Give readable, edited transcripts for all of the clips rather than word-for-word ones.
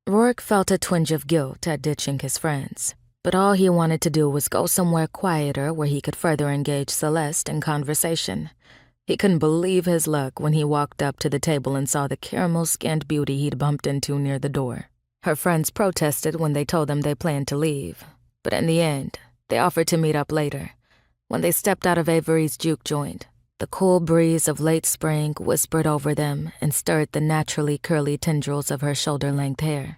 Roarke felt a twinge of guilt at ditching his friends, but all he wanted to do was go somewhere quieter where he could further engage Celeste in conversation. He couldn't believe his luck when he walked up to the table and saw the caramel-skinned beauty he'd bumped into near the door. Her friends protested when they told them they planned to leave, but in the end, they offered to meet up later. When they stepped out of Avery's juke joint, the cool breeze of late spring whispered over them and stirred the naturally curly tendrils of her shoulder-length hair.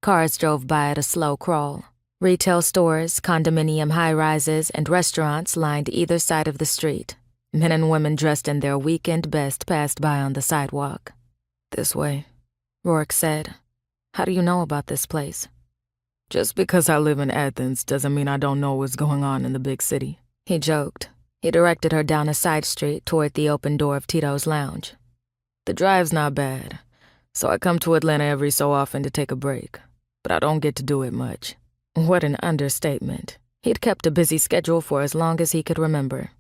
Cars drove by at a slow crawl. Retail stores, condominium high-rises, and restaurants lined either side of the street. Men and women dressed in their weekend best passed by on the sidewalk. "This way," Roarke said. "How do you know about this place?" "Just because I live in Athens doesn't mean I don't know what's going on in the big city," he joked. He directed her down a side street toward the open door of Tito's lounge. "The drive's not bad, so I come to Atlanta every so often to take a break, but I don't get to do it much." What an understatement. He'd kept a busy schedule for as long as he could remember.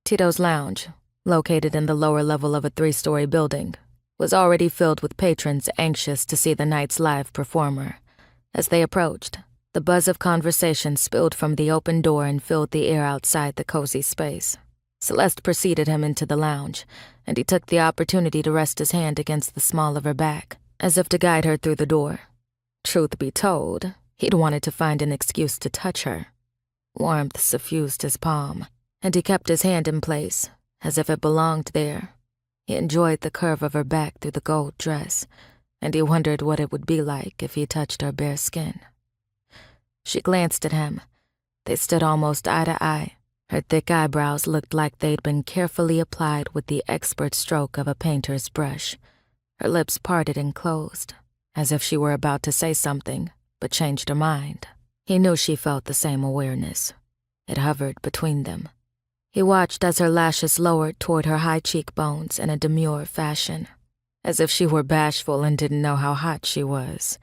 Tito's lounge, located in the lower level of a 3-story building, was already filled with patrons anxious to see the night's live performer. As they approached, the buzz of conversation spilled from the open door and filled the air outside the cozy space. Celeste preceded him into the lounge, and he took the opportunity to rest his hand against the small of her back, as if to guide her through the door. Truth be told, he'd wanted to find an excuse to touch her. Warmth suffused his palm, and he kept his hand in place, as if it belonged there. He enjoyed the curve of her back through the gold dress, and he wondered what it would be like if he touched her bare skin. She glanced at him. They stood almost eye to eye. Her thick eyebrows looked like they'd been carefully applied with the expert stroke of a painter's brush. Her lips parted and closed, as if she were about to say something, but changed her mind. He knew she felt the same awareness. It hovered between them. He watched as her lashes lowered toward her high cheekbones in a demure fashion, as if she were bashful and didn't know how hot she was.